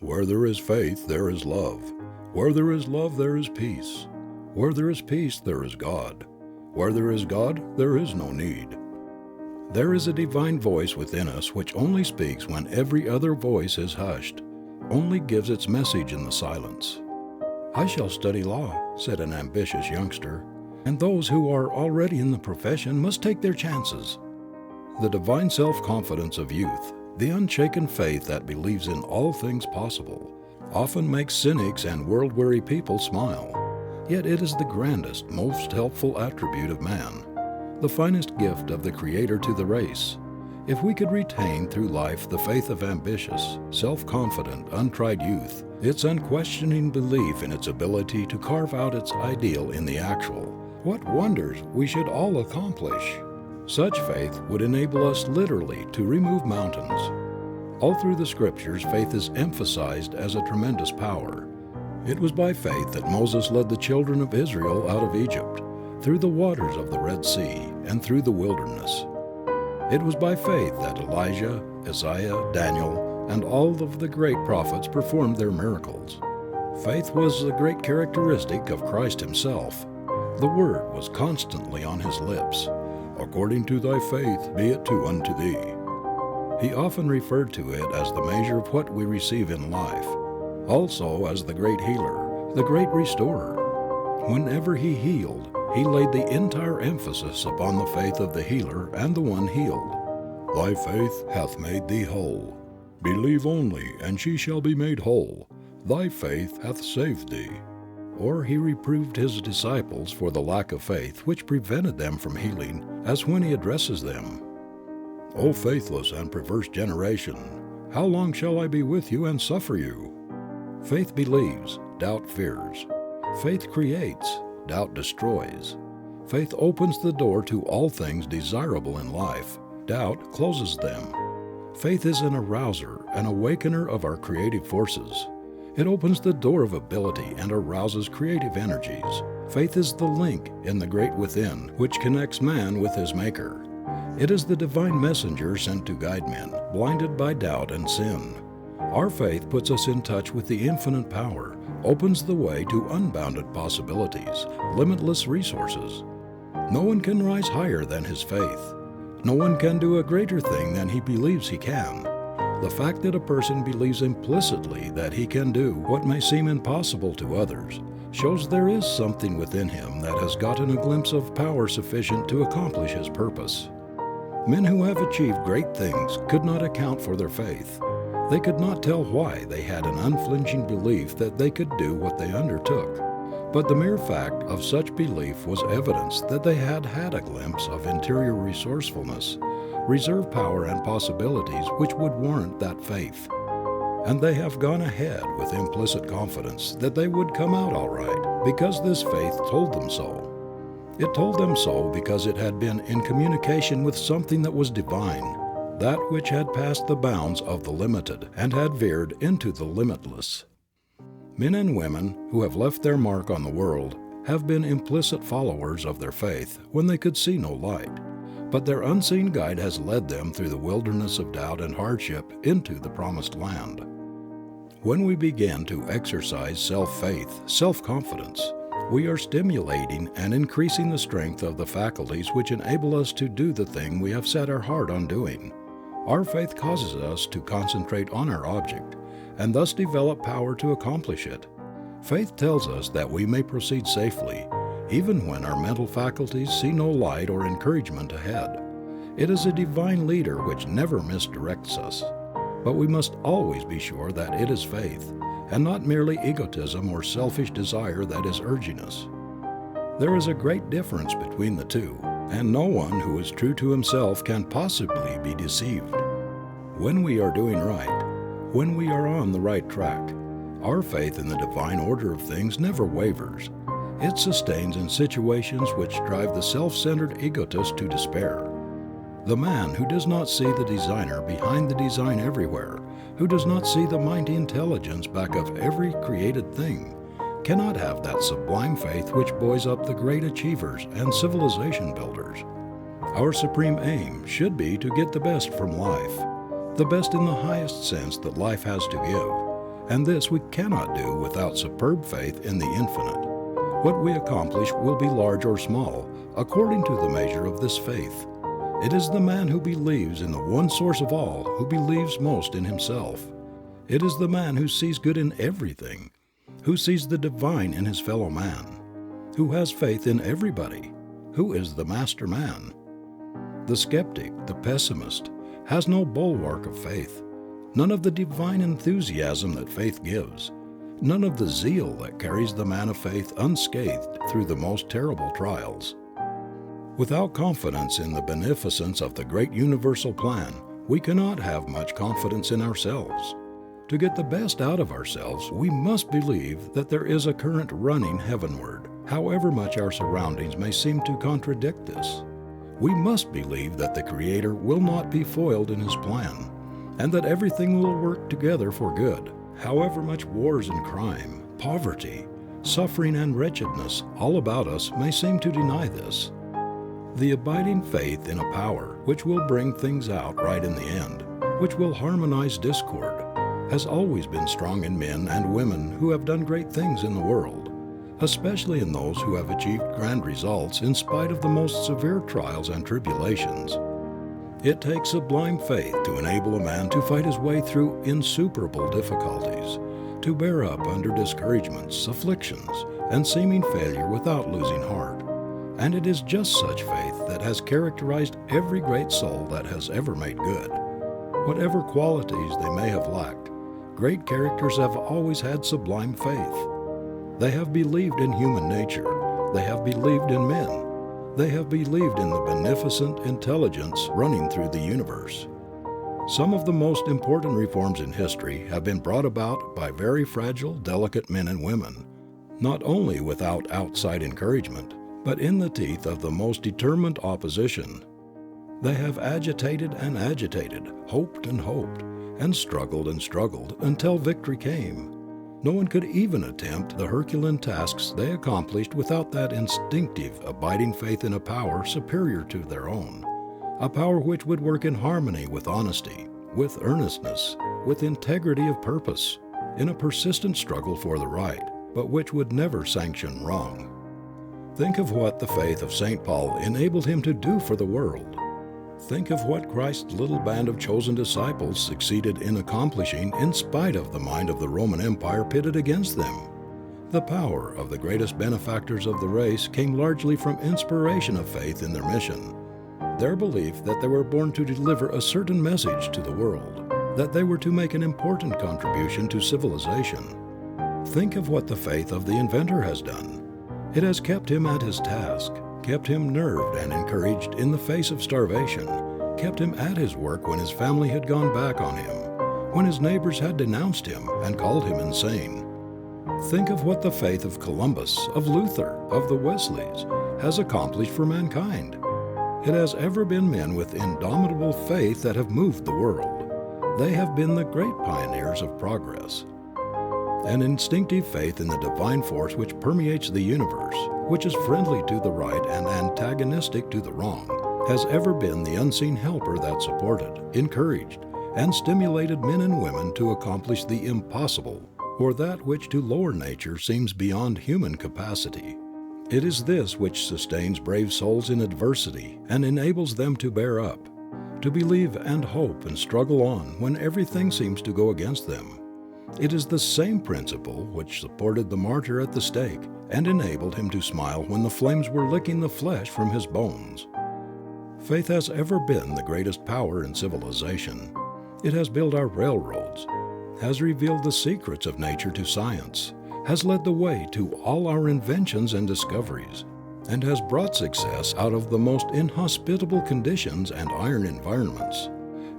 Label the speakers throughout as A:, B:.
A: Where there is faith, there is love. Where there is love, there is peace. Where there is peace, there is God. Where there is God, there is no need. There is a divine voice within us which only speaks when every other voice is hushed, only gives its message in the silence. "I shall study law," said an ambitious youngster, "and those who are already in the profession must take their chances." The divine self-confidence of youth, the unshaken faith that believes in all things possible, often makes cynics and world-weary people smile. Yet it is the grandest, most helpful attribute of man, the finest gift of the Creator to the race. If we could retain through life the faith of ambitious, self-confident, untried youth, its unquestioning belief in its ability to carve out its ideal in the actual, what wonders we should all accomplish! Such faith would enable us literally to remove mountains. All through the Scriptures, faith is emphasized as a tremendous power. It was by faith that Moses led the children of Israel out of Egypt, through the waters of the Red Sea, and through the wilderness. It was by faith that Elijah, Isaiah, Daniel, and all of the great prophets performed their miracles. Faith was the great characteristic of Christ Himself. The Word was constantly on His lips. "According to thy faith be it to unto thee." He often referred to it as the measure of what we receive in life, also as the great healer, the great restorer. Whenever He healed, He laid the entire emphasis upon the faith of the healer and the one healed. "Thy faith hath made thee whole. Believe only, and she shall be made whole. Thy faith hath saved thee." Or He reproved His disciples for the lack of faith which prevented them from healing, as when He addresses them, "O faithless and perverse generation, how long shall I be with you and suffer you?" Faith believes, doubt fears. Faith creates, doubt destroys. Faith opens the door to all things desirable in life. Doubt closes them. Faith is an arouser, an awakener of our creative forces. It opens the door of ability and arouses creative energies. Faith is the link in the great within which connects man with his Maker. It is the divine messenger sent to guide men, blinded by doubt and sin. Our faith puts us in touch with the infinite power, opens the way to unbounded possibilities, limitless resources. No one can rise higher than his faith. No one can do a greater thing than he believes he can. The fact that a person believes implicitly that he can do what may seem impossible to others shows there is something within him that has gotten a glimpse of power sufficient to accomplish his purpose. Men who have achieved great things could not account for their faith. They could not tell why they had an unflinching belief that they could do what they undertook. But the mere fact of such belief was evidence that they had had a glimpse of interior resourcefulness, reserve power and possibilities which would warrant that faith. And they have gone ahead with implicit confidence that they would come out all right because this faith told them so. It told them so because it had been in communication with something that was divine, that which had passed the bounds of the limited and had veered into the limitless. Men and women who have left their mark on the world have been implicit followers of their faith when they could see no light, but their unseen guide has led them through the wilderness of doubt and hardship into the promised land. When we begin to exercise self-faith, self-confidence, we are stimulating and increasing the strength of the faculties which enable us to do the thing we have set our heart on doing. Our faith causes us to concentrate on our object and thus develop power to accomplish it. Faith tells us that we may proceed safely, even when our mental faculties see no light or encouragement ahead. It is a divine leader which never misdirects us, but we must always be sure that it is faith, and not merely egotism or selfish desire that is urging us. There is a great difference between the two, and no one who is true to himself can possibly be deceived. When we are doing right, when we are on the right track, our faith in the divine order of things never wavers. It sustains in situations which drive the self-centered egotist to despair. The man who does not see the designer behind the design everywhere, who does not see the mighty intelligence back of every created thing, cannot have that sublime faith which buoys up the great achievers and civilization builders. Our supreme aim should be to get the best from life, the best in the highest sense that life has to give, and this we cannot do without superb faith in the infinite. What we accomplish will be large or small, according to the measure of this faith. It is the man who believes in the one source of all who believes most in himself. It is the man who sees good in everything, who sees the divine in his fellow man, who has faith in everybody, who is the master man. The skeptic, the pessimist, has no bulwark of faith, none of the divine enthusiasm that faith gives, none of the zeal that carries the man of faith unscathed through the most terrible trials. Without confidence in the beneficence of the great universal plan, we cannot have much confidence in ourselves. To get the best out of ourselves, we must believe that there is a current running heavenward, however much our surroundings may seem to contradict this. We must believe that the Creator will not be foiled in His plan, and that everything will work together for good, however much wars and crime, poverty, suffering and wretchedness all about us may seem to deny this. The abiding faith in a power which will bring things out right in the end, which will harmonize discord, has always been strong in men and women who have done great things in the world, especially in those who have achieved grand results in spite of the most severe trials and tribulations. It takes sublime faith to enable a man to fight his way through insuperable difficulties, to bear up under discouragements, afflictions, and seeming failure without losing heart. And it is just such faith that has characterized every great soul that has ever made good. Whatever qualities they may have lacked, great characters have always had sublime faith. They have believed in human nature. They have believed in men. They have believed in the beneficent intelligence running through the universe. Some of the most important reforms in history have been brought about by very fragile, delicate men and women, not only without outside encouragement, but in the teeth of the most determined opposition. They have agitated and agitated, hoped and struggled until victory came. No one could even attempt the Herculean tasks they accomplished without that instinctive, abiding faith in a power superior to their own, a power which would work in harmony with honesty, with earnestness, with integrity of purpose, in a persistent struggle for the right, but which would never sanction wrong. Think of what the faith of St. Paul enabled him to do for the world. Think of what Christ's little band of chosen disciples succeeded in accomplishing in spite of the mind of the Roman Empire pitted against them. The power of the greatest benefactors of the race came largely from inspiration of faith in their mission, their belief that they were born to deliver a certain message to the world, that they were to make an important contribution to civilization. Think of what the faith of the inventor has done. It has kept him at his task, kept him nerved and encouraged in the face of starvation, kept him at his work when his family had gone back on him, when his neighbors had denounced him and called him insane. Think of what the faith of Columbus, of Luther, of the Wesleys has accomplished for mankind. It has ever been men with indomitable faith that have moved the world. They have been the great pioneers of progress. An instinctive faith in the divine force which permeates the universe, which is friendly to the right and antagonistic to the wrong, has ever been the unseen helper that supported, encouraged, and stimulated men and women to accomplish the impossible, or that which to lower nature seems beyond human capacity. It is this which sustains brave souls in adversity and enables them to bear up, to believe and hope and struggle on when everything seems to go against them. It is the same principle which supported the martyr at the stake and enabled him to smile when the flames were licking the flesh from his bones. Faith has ever been the greatest power in civilization. It has built our railroads, has revealed the secrets of nature to science, has led the way to all our inventions and discoveries, and has brought success out of the most inhospitable conditions and iron environments.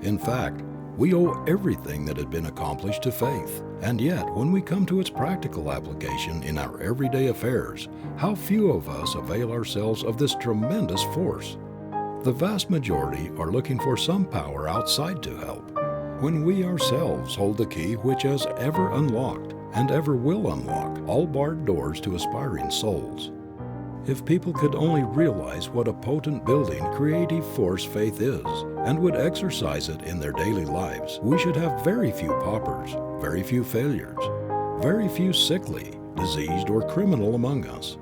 A: In fact, we owe everything that had been accomplished to faith, and yet when we come to its practical application in our everyday affairs, how few of us avail ourselves of this tremendous force. The vast majority are looking for some power outside to help, when we ourselves hold the key which has ever unlocked and ever will unlock all barred doors to aspiring souls. If people could only realize what a potent building creative force faith is and would exercise it in their daily lives, we should have very few paupers, very few failures, very few sickly, diseased, or criminal among us.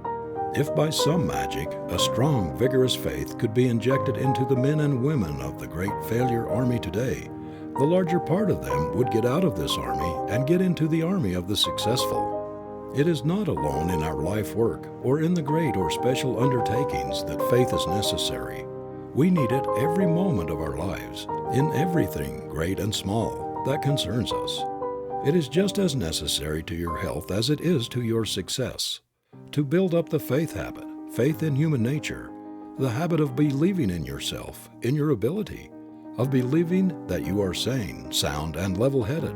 A: If by some magic a strong, vigorous faith could be injected into the men and women of the great failure army today, the larger part of them would get out of this army and get into the army of the successful. It is not alone in our life work or in the great or special undertakings that faith is necessary. We need it every moment of our lives, in everything, great and small, that concerns us. It is just as necessary to your health as it is to your success. To build up the faith habit, faith in human nature, the habit of believing in yourself, in your ability, of believing that you are sane, sound, and level-headed,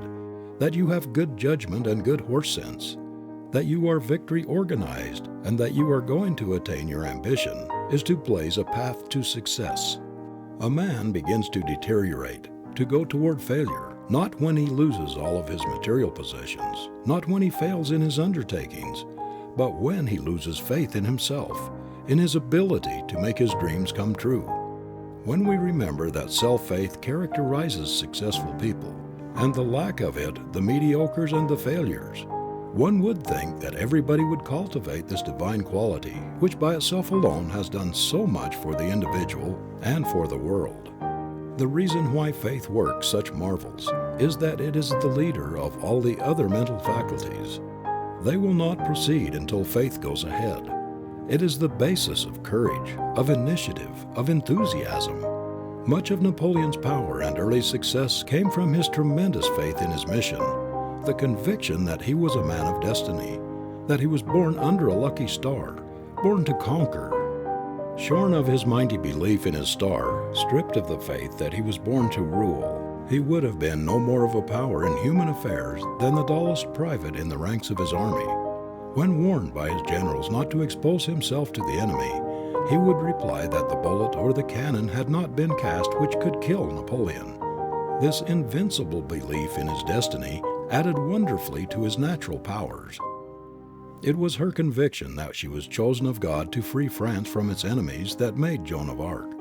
A: that you have good judgment and good horse sense, that you are victory organized, and that you are going to attain your ambition, is to blaze a path to success. A man begins to deteriorate, to go toward failure, not when he loses all of his material possessions, not when he fails in his undertakings, but when he loses faith in himself, in his ability to make his dreams come true. When we remember that self-faith characterizes successful people, and the lack of it the mediocres and the failures, one would think that everybody would cultivate this divine quality, which by itself alone has done so much for the individual and for the world. The reason why faith works such marvels is that it is the leader of all the other mental faculties. They will not proceed until faith goes ahead. It is the basis of courage, of initiative, of enthusiasm. Much of Napoleon's power and early success came from his tremendous faith in his mission, the conviction that he was a man of destiny, that he was born under a lucky star, born to conquer. Shorn of his mighty belief in his star, stripped of the faith that he was born to rule, he would have been no more of a power in human affairs than the dullest private in the ranks of his army. When warned by his generals not to expose himself to the enemy, he would reply that the bullet or the cannon had not been cast which could kill Napoleon. This invincible belief in his destiny added wonderfully to his natural powers. It was her conviction that she was chosen of God to free France from its enemies that made Joan of Arc,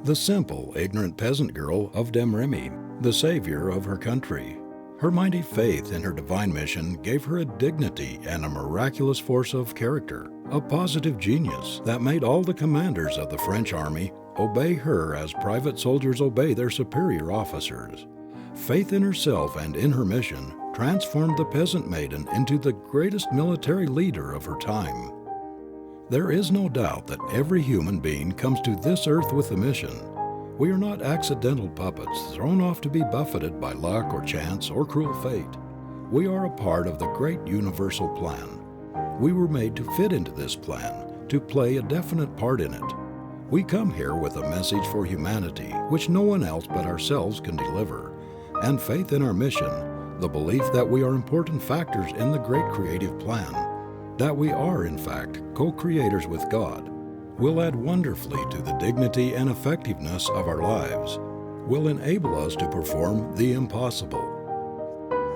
A: the simple, ignorant peasant girl of Domremy, the savior of her country. Her mighty faith in her divine mission gave her a dignity and a miraculous force of character, a positive genius that made all the commanders of the French army obey her as private soldiers obey their superior officers. Faith in herself and in her mission transformed the peasant maiden into the greatest military leader of her time. There is no doubt that every human being comes to this earth with a mission. We are not accidental puppets thrown off to be buffeted by luck or chance or cruel fate. We are a part of the great universal plan. We were made to fit into this plan, to play a definite part in it. We come here with a message for humanity which no one else but ourselves can deliver, and faith in our mission, the belief that we are important factors in the great creative plan, that we are in fact co-creators with God, will add wonderfully to the dignity and effectiveness of our lives, will enable us to perform the impossible.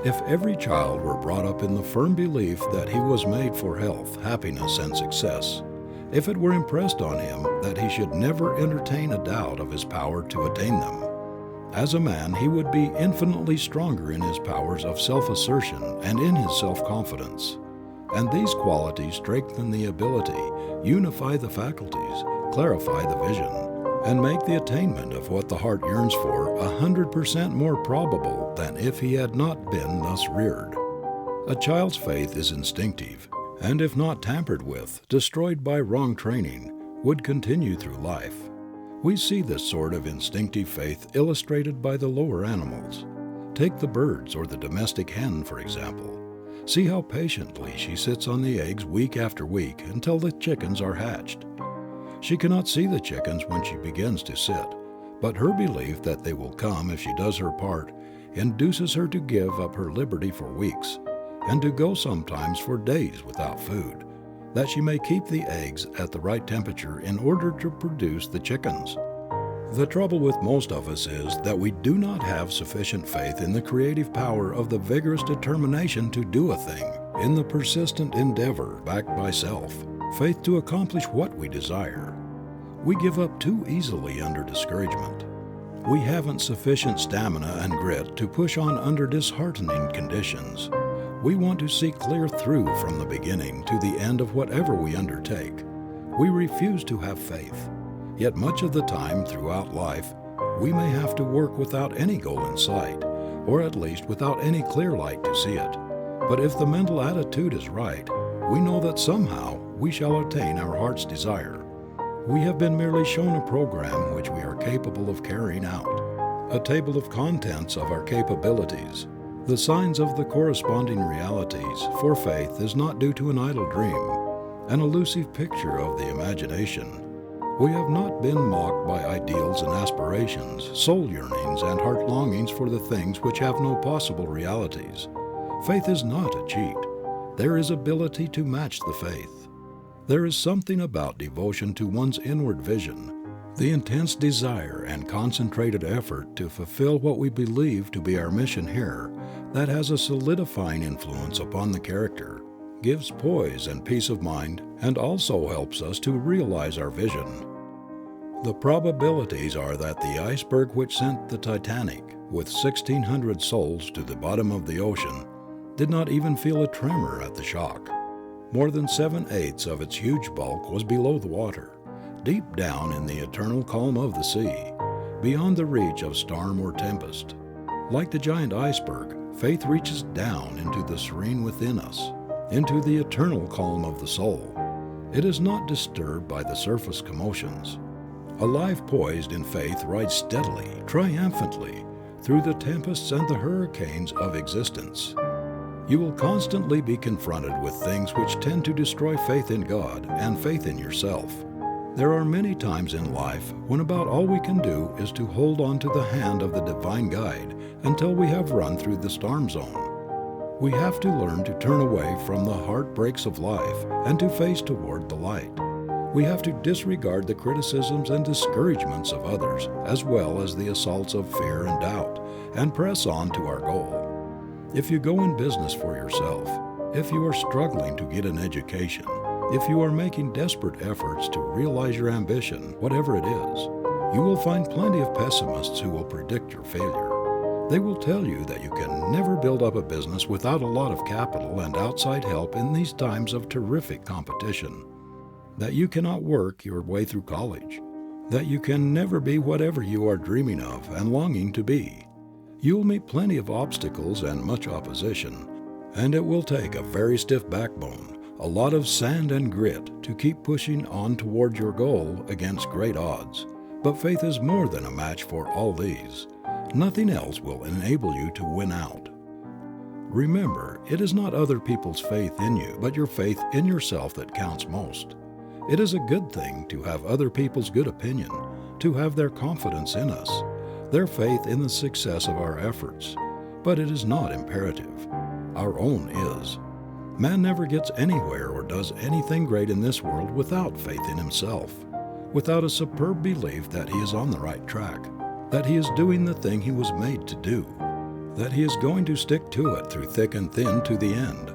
A: If every child were brought up in the firm belief that he was made for health, happiness, and success, if it were impressed on him that he should never entertain a doubt of his power to attain them, as a man he would be infinitely stronger in his powers of self-assertion and in his self-confidence. And these qualities strengthen the ability, unify the faculties, clarify the vision, and make the attainment of what the heart yearns for 100% more probable than if he had not been thus reared. A child's faith is instinctive, and if not tampered with, destroyed by wrong training, would continue through life. We see this sort of instinctive faith illustrated by the lower animals. Take the birds or the domestic hen, for example. See how patiently she sits on the eggs week after week until the chickens are hatched. She cannot see the chickens when she begins to sit, but her belief that they will come if she does her part induces her to give up her liberty for weeks, and to go sometimes for days without food, that she may keep the eggs at the right temperature in order to produce the chickens. The trouble with most of us is that we do not have sufficient faith in the creative power of the vigorous determination to do a thing, in the persistent endeavor backed by self, faith to accomplish what we desire. We give up too easily under discouragement. We haven't sufficient stamina and grit to push on under disheartening conditions. We want to see clear through from the beginning to the end of whatever we undertake. We refuse to have faith. Yet much of the time throughout life, we may have to work without any goal in sight, or at least without any clear light to see it. But if the mental attitude is right, we know that somehow we shall attain our heart's desire. We have been merely shown a program which we are capable of carrying out, a table of contents of our capabilities, the signs of the corresponding realities, for faith is not due to an idle dream, an elusive picture of the imagination. We have not been mocked by ideals and aspirations, soul yearnings and heart longings for the things which have no possible realities. Faith is not a cheat. There is ability to match the faith. There is something about devotion to one's inward vision, the intense desire and concentrated effort to fulfill what we believe to be our mission here, that has a solidifying influence upon the character, gives poise and peace of mind, and also helps us to realize our vision. The probabilities are that the iceberg which sent the Titanic, with 1,600 souls to the bottom of the ocean, did not even feel a tremor at the shock. More than 7/8 of its huge bulk was below the water, deep down in the eternal calm of the sea, beyond the reach of storm or tempest. Like the giant iceberg, faith reaches down into the serene within us, into the eternal calm of the soul. It is not disturbed by the surface commotions. A life poised in faith rides steadily, triumphantly, through the tempests and the hurricanes of existence. You will constantly be confronted with things which tend to destroy faith in God and faith in yourself. There are many times in life when about all we can do is to hold on to the hand of the divine guide until we have run through the storm zone. We have to learn to turn away from the heartbreaks of life and to face toward the light. We have to disregard the criticisms and discouragements of others, as well as the assaults of fear and doubt, and press on to our goal. If you go in business for yourself, if you are struggling to get an education, if you are making desperate efforts to realize your ambition, whatever it is, you will find plenty of pessimists who will predict your failure. They will tell you that you can never build up a business without a lot of capital and outside help in these times of terrific competition, that you cannot work your way through college, that you can never be whatever you are dreaming of and longing to be. You will meet plenty of obstacles and much opposition, and it will take a very stiff backbone, a lot of sand and grit to keep pushing on toward your goal against great odds. But faith is more than a match for all these. Nothing else will enable you to win out. Remember, it is not other people's faith in you, but your faith in yourself that counts most. It is a good thing to have other people's good opinion, to have their confidence in us, their faith in the success of our efforts, but it is not imperative. Our own is. Man never gets anywhere or does anything great in this world without faith in himself, without a superb belief that he is on the right track, that he is doing the thing he was made to do, that he is going to stick to it through thick and thin to the end.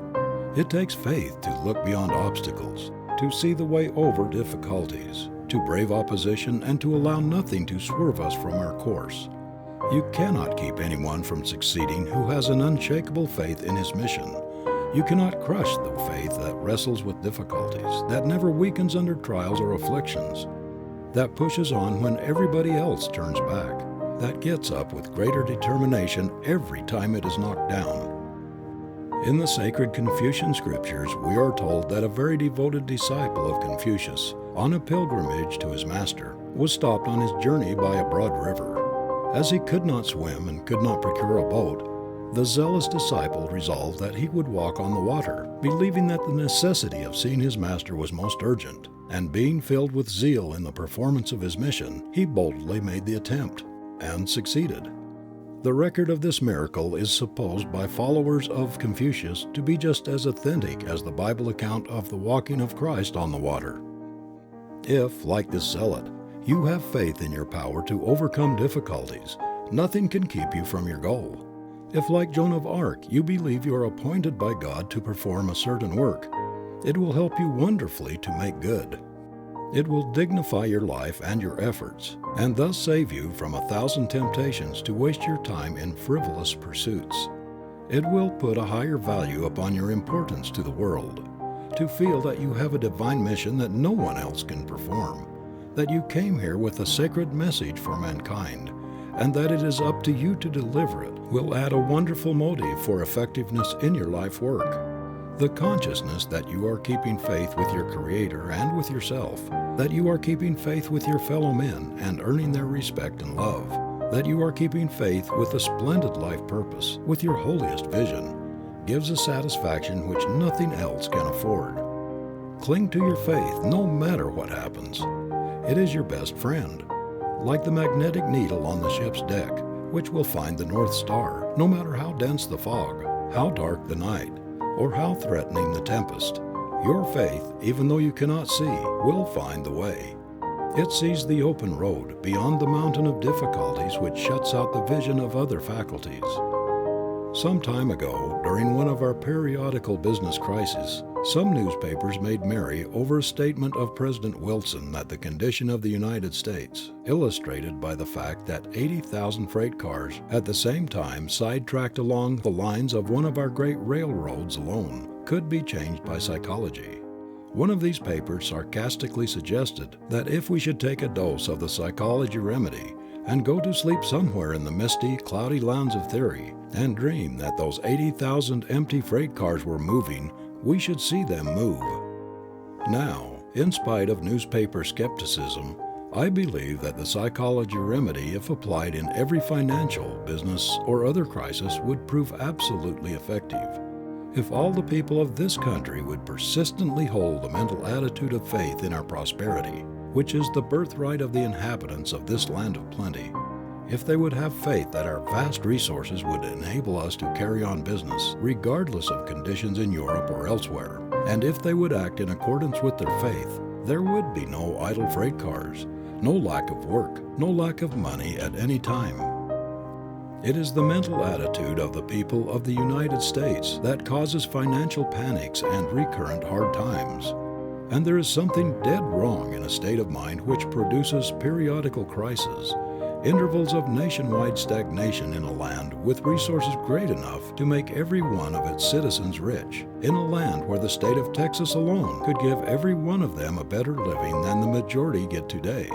A: It takes faith to look beyond obstacles, to see the way over difficulties, to brave opposition, and to allow nothing to swerve us from our course. You cannot keep anyone from succeeding who has an unshakable faith in his mission. You cannot crush the faith that wrestles with difficulties, that never weakens under trials or afflictions, that pushes on when everybody else turns back, that gets up with greater determination every time it is knocked down. In the sacred Confucian scriptures, we are told that a very devoted disciple of Confucius, on a pilgrimage to his master, was stopped on his journey by a broad river. As he could not swim and could not procure a boat, the zealous disciple resolved that he would walk on the water, believing that the necessity of seeing his master was most urgent, and being filled with zeal in the performance of his mission, he boldly made the attempt, and succeeded. The record of this miracle is supposed by followers of Confucius to be just as authentic as the Bible account of the walking of Christ on the water. If, like this zealot, you have faith in your power to overcome difficulties, nothing can keep you from your goal. If, like Joan of Arc, you believe you are appointed by God to perform a certain work, it will help you wonderfully to make good. It will dignify your life and your efforts. and thus save you from 1,000 temptations to waste your time in frivolous pursuits. It will put a higher value upon your importance to the world, to feel that you have a divine mission that no one else can perform, that you came here with a sacred message for mankind, and that it is up to you to deliver it, will add a wonderful motive for effectiveness in your life work. The consciousness that you are keeping faith with your Creator and with yourself, that you are keeping faith with your fellow men and earning their respect and love, that you are keeping faith with a splendid life purpose, with your holiest vision, gives a satisfaction which nothing else can afford. Cling to your faith no matter what happens. It is your best friend, like the magnetic needle on the ship's deck, which will find the North Star, no matter how dense the fog, how dark the night, or how threatening the tempest. Your faith, even though you cannot see, will find the way. It sees the open road beyond the mountain of difficulties which shuts out the vision of other faculties. Some time ago, during one of our periodical business crises, some newspapers made merry over a statement of President Wilson that the condition of the United States, illustrated by the fact that 80,000 freight cars at the same time sidetracked along the lines of one of our great railroads alone, could be changed by psychology. One of these papers sarcastically suggested that if we should take a dose of the psychology remedy and go to sleep somewhere in the misty, cloudy lands of theory and dream that those 80,000 empty freight cars were moving, we should see them move. Now, in spite of newspaper skepticism, I believe that the psychology remedy, if applied in every financial, business, or other crisis, would prove absolutely effective. If all the people of this country would persistently hold a mental attitude of faith in our prosperity, which is the birthright of the inhabitants of this land of plenty, if they would have faith that our vast resources would enable us to carry on business regardless of conditions in Europe or elsewhere, and if they would act in accordance with their faith, there would be no idle freight cars, no lack of work, no lack of money at any time. It is the mental attitude of the people of the United States that causes financial panics and recurrent hard times. And there is something dead wrong in a state of mind which produces periodical crises, intervals of nationwide stagnation in a land with resources great enough to make every one of its citizens rich, in a land where the state of Texas alone could give every one of them a better living than the majority get today.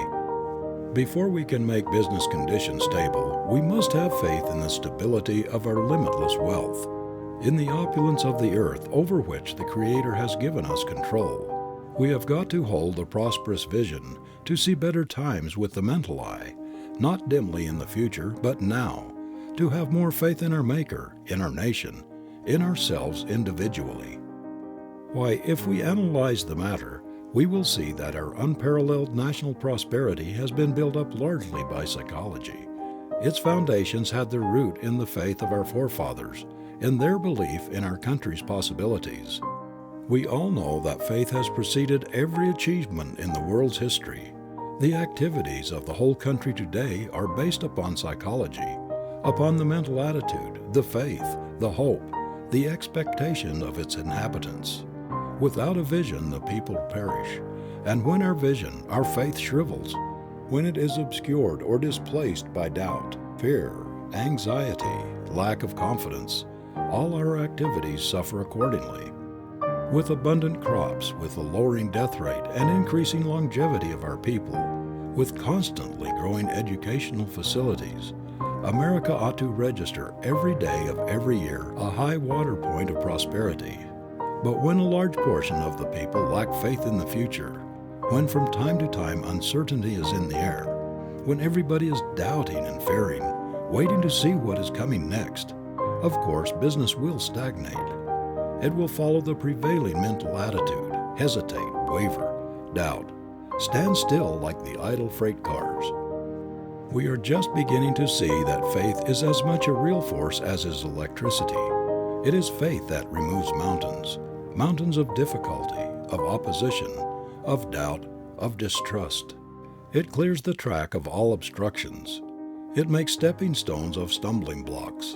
A: Before we can make business conditions stable, we must have faith in the stability of our limitless wealth, in the opulence of the earth over which the Creator has given us control. We have got to hold a prosperous vision, to see better times with the mental eye, not dimly in the future, but now, to have more faith in our Maker, in our nation, in ourselves individually. Why, if we analyze the matter, we will see that our unparalleled national prosperity has been built up largely by psychology. Its foundations had their root in the faith of our forefathers, in their belief in our country's possibilities. We all know that faith has preceded every achievement in the world's history. The activities of the whole country today are based upon psychology, upon the mental attitude, the faith, the hope, the expectation of its inhabitants. Without a vision, the people perish. And when our vision, our faith shrivels, when it is obscured or displaced by doubt, fear, anxiety, lack of confidence, all our activities suffer accordingly. With abundant crops, with a lowering death rate and increasing longevity of our people, with constantly growing educational facilities, America ought to register every day of every year a high water point of prosperity. But when a large portion of the people lack faith in the future, when from time to time uncertainty is in the air, when everybody is doubting and fearing, waiting to see what is coming next, of course business will stagnate. It will follow the prevailing mental attitude, hesitate, waver, doubt, stand still like the idle freight cars. We are just beginning to see that faith is as much a real force as is electricity. It is faith that removes mountains of difficulty, of opposition, of doubt, of distrust. It clears the track of all obstructions. It makes stepping stones of stumbling blocks.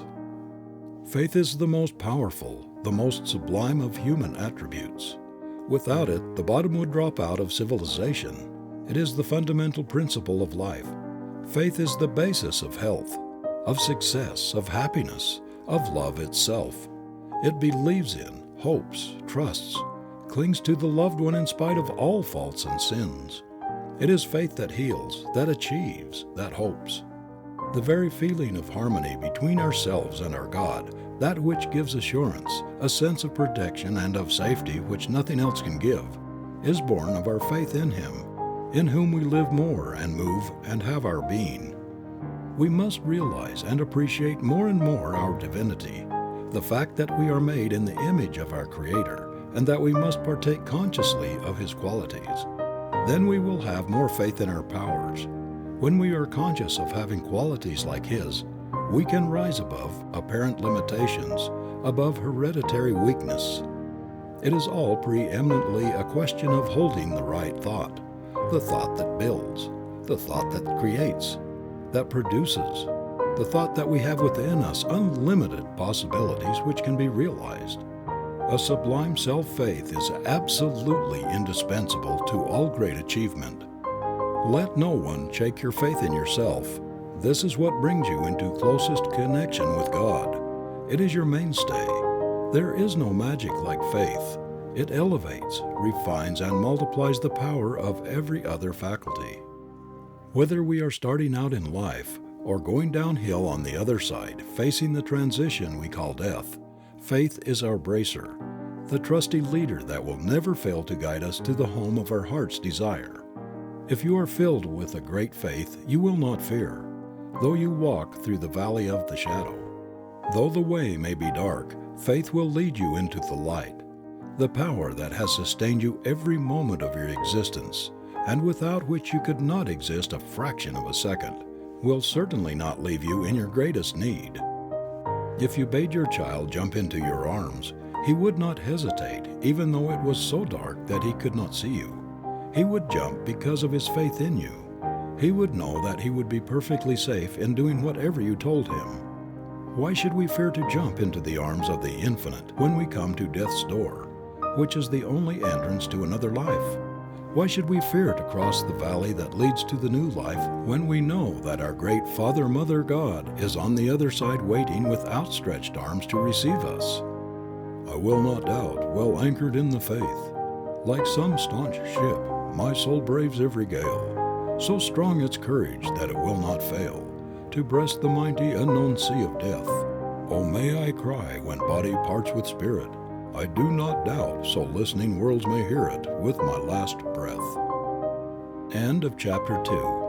A: Faith is the most powerful, the most sublime of human attributes. Without it, the bottom would drop out of civilization. It is the fundamental principle of life, Faith is the basis of health, of success, of happiness, of love itself. It believes in, hopes, trusts, clings to the loved one in spite of all faults and sins. It is faith that heals, that achieves, that hopes. The very feeling of harmony between ourselves and our God, that which gives assurance, a sense of protection and of safety which nothing else can give, is born of our faith in Him, in whom we live more and move and have our being. We must realize and appreciate more and more our divinity, the fact that we are made in the image of our Creator, and that we must partake consciously of His qualities. Then we will have more faith in our powers. When we are conscious of having qualities like His, we can rise above apparent limitations, above hereditary weakness. It is all preeminently a question of holding the right thought, the thought that builds, the thought that creates, that produces, the thought that we have within us unlimited possibilities which can be realized. A sublime self-faith is absolutely indispensable to all great achievement. Let no one shake your faith in yourself. This is what brings you into closest connection with God. It is your mainstay. There is no magic like faith. It elevates, refines, and multiplies the power of every other faculty. Whether we are starting out in life or going downhill on the other side, facing the transition we call death, faith is our bracer, the trusty leader that will never fail to guide us to the home of our heart's desire. If you are filled with a great faith, you will not fear, though you walk through the valley of the shadow. Though the way may be dark, faith will lead you into the light. The power that has sustained you every moment of your existence, and without which you could not exist a fraction of a second, will certainly not leave you in your greatest need. If you bade your child jump into your arms, he would not hesitate, even though it was so dark that he could not see you. He would jump because of his faith in you. He would know that he would be perfectly safe in doing whatever you told him. Why should we fear to jump into the arms of the infinite when we come to death's door, which is the only entrance to another life? Why should we fear to cross the valley that leads to the new life when we know that our great Father, Mother, God is on the other side waiting with outstretched arms to receive us? I will not doubt, well anchored in the faith. Like some staunch ship, my soul braves every gale, so strong its courage that it will not fail to breast the mighty unknown sea of death. Oh, may I cry when body parts with spirit, I do not doubt, so listening worlds may hear it with my last breath. End of chapter 2.